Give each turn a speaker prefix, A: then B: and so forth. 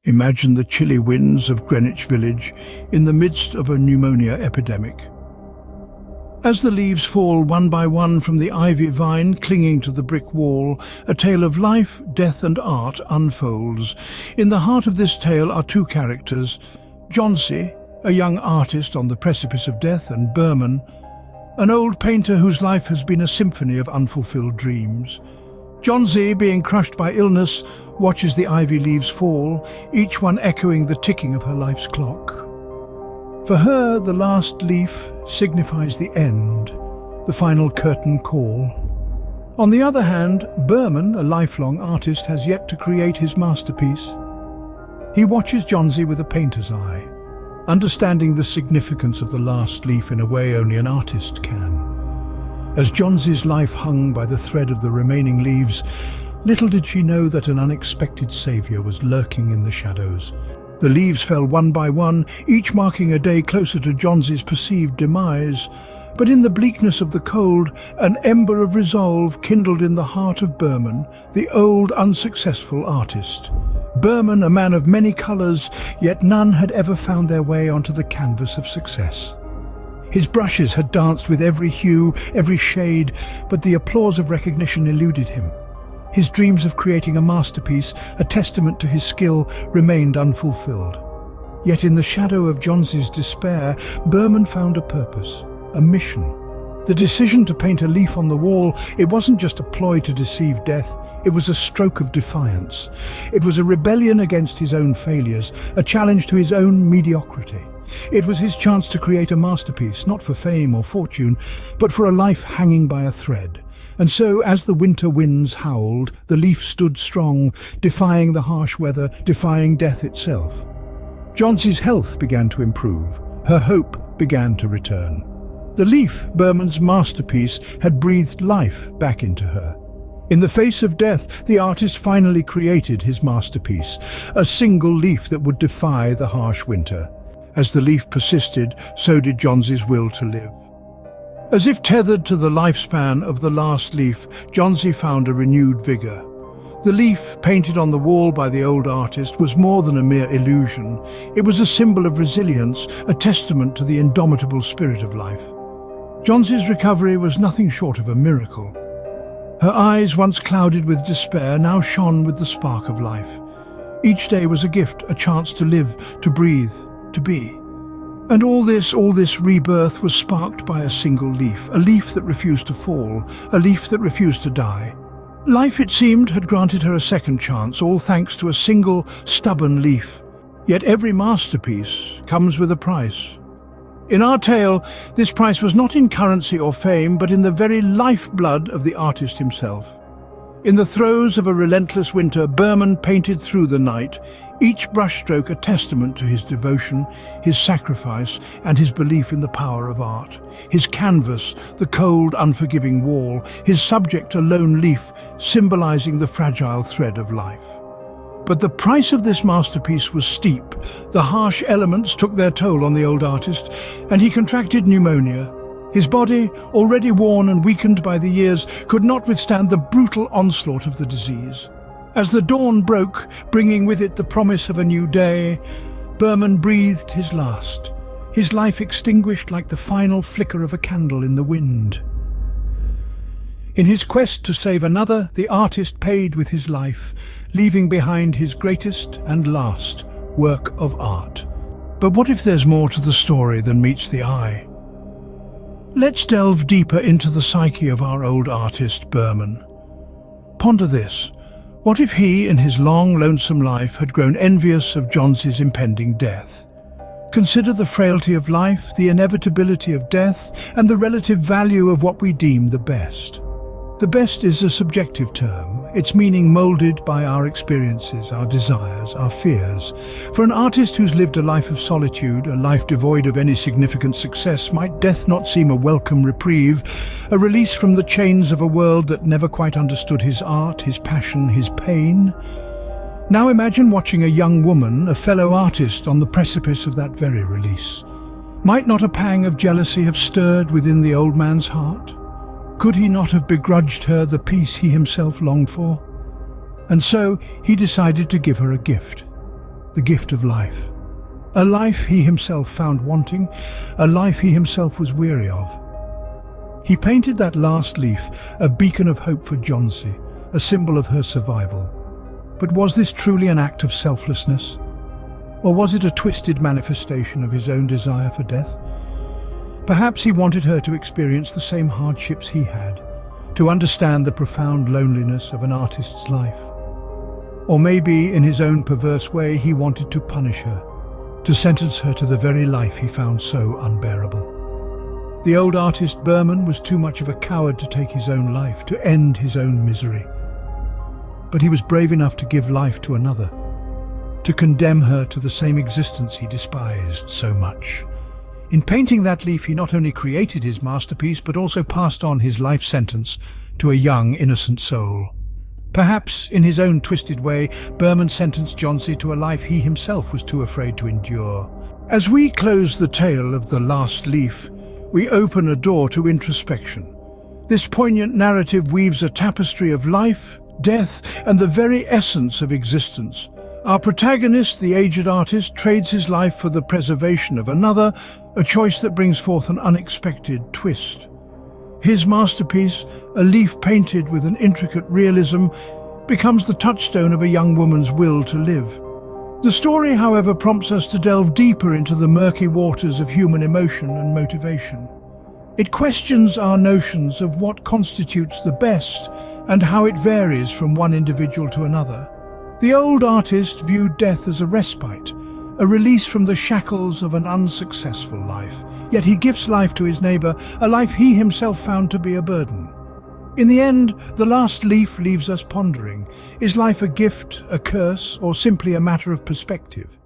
A: Imagine the chilly winds of Greenwich Village in the midst of a pneumonia epidemic. As the leaves fall one by one from the ivy vine clinging to the brick wall, a tale of life, death and art unfolds. In the heart of this tale are two characters, Johnsy, a young artist on the precipice of death, and Berman, an old painter whose life has been a symphony of unfulfilled dreams. Johnsy, being crushed by illness, watches the ivy leaves fall, each one echoing the ticking of her life's clock. For her, the last leaf signifies the end, the final curtain call. On the other hand, Berman, a lifelong artist, has yet to create his masterpiece. He watches Johnsy with a painter's eye, understanding the significance of the last leaf in a way only an artist can. As Johnsy's life hung by the thread of the remaining leaves, little did she know that an unexpected saviour was lurking in the shadows. The leaves fell one by one, each marking a day closer to Johnsy's perceived demise. But in the bleakness of the cold, an ember of resolve kindled in the heart of Berman, the old unsuccessful artist. Berman, a man of many colours, yet none had ever found their way onto the canvas of success. His brushes had danced with every hue, every shade, but the applause of recognition eluded him. His dreams of creating a masterpiece, a testament to his skill, remained unfulfilled. Yet in the shadow of Johnsy's despair, Berman found a purpose, a mission. The decision to paint a leaf on the wall, it wasn't just a ploy to deceive death, it was a stroke of defiance. It was a rebellion against his own failures, a challenge to his own mediocrity. It was his chance to create a masterpiece, not for fame or fortune, but for a life hanging by a thread. And so, as the winter winds howled, the leaf stood strong, defying the harsh weather, defying death itself. Johnsy's health began to improve. Her hope began to return. The leaf, Berman's masterpiece, had breathed life back into her. In the face of death, the artist finally created his masterpiece, a single leaf that would defy the harsh winter. As the leaf persisted, so did Johnsy's will to live. As if tethered to the lifespan of the last leaf, Johnsy found a renewed vigour. The leaf, painted on the wall by the old artist, was more than a mere illusion. It was a symbol of resilience, a testament to the indomitable spirit of life. Johnsy's recovery was nothing short of a miracle. Her eyes, once clouded with despair, now shone with the spark of life. Each day was a gift, a chance to live, to breathe, to be. And all this rebirth was sparked by a single leaf, a leaf that refused to fall, a leaf that refused to die. Life, it seemed, had granted her a second chance, all thanks to a single, stubborn leaf. Yet every masterpiece comes with a price. In our tale, this price was not in currency or fame, but in the very lifeblood of the artist himself. In the throes of a relentless winter, Berman painted through the night, each brushstroke a testament to his devotion, his sacrifice, and his belief in the power of art. His canvas, the cold, unforgiving wall, his subject, a lone leaf, symbolizing the fragile thread of life. But the price of this masterpiece was steep. The harsh elements took their toll on the old artist, and he contracted pneumonia. His body, already worn and weakened by the years, could not withstand the brutal onslaught of the disease. As the dawn broke, bringing with it the promise of a new day, Berman breathed his last, his life extinguished like the final flicker of a candle in the wind. In his quest to save another, the artist paid with his life, leaving behind his greatest and last work of art. But what if there's more to the story than meets the eye? Let's delve deeper into the psyche of our old artist, Berman. Ponder this. What if he, in his long, lonesome life, had grown envious of Johnsy's impending death? Consider the frailty of life, the inevitability of death, and the relative value of what we deem the best. The best is a subjective term, its meaning moulded by our experiences, our desires, our fears. For an artist who's lived a life of solitude, a life devoid of any significant success, might death not seem a welcome reprieve, a release from the chains of a world that never quite understood his art, his passion, his pain? Now imagine watching a young woman, a fellow artist, on the precipice of that very release. Might not a pang of jealousy have stirred within the old man's heart? Could he not have begrudged her the peace he himself longed for? And so he decided to give her a gift. the gift of life. A life he himself found wanting, a life he himself was weary of. He painted that last leaf, a beacon of hope for Johnsy, a symbol of her survival. But was this truly an act of selflessness? Or was it a twisted manifestation of his own desire for death? Perhaps he wanted her to experience the same hardships he had, to understand the profound loneliness of an artist's life. Or maybe, in his own perverse way, he wanted to punish her, to sentence her to the very life he found so unbearable. The old artist Berman was too much of a coward to take his own life, to end his own misery. But he was brave enough to give life to another, to condemn her to the same existence he despised so much. In painting that leaf, he not only created his masterpiece, but also passed on his life sentence to a young, innocent soul. Perhaps, in his own twisted way, Berman sentenced Johnsy to a life he himself was too afraid to endure. As we close the tale of the last leaf, we open a door to introspection. This poignant narrative weaves a tapestry of life, death, and the very essence of existence. Our protagonist, the aged artist, trades his life for the preservation of another, a choice that brings forth an unexpected twist. His masterpiece, a leaf painted with an intricate realism, becomes the touchstone of a young woman's will to live. The story, however, prompts us to delve deeper into the murky waters of human emotion and motivation. It questions our notions of what constitutes the best and how it varies from one individual to another. The old artist viewed death as a respite, a release from the shackles of an unsuccessful life. Yet he gives life to his neighbour, a life he himself found to be a burden. In the end, the last leaf leaves us pondering. Is life a gift, a curse, or simply a matter of perspective?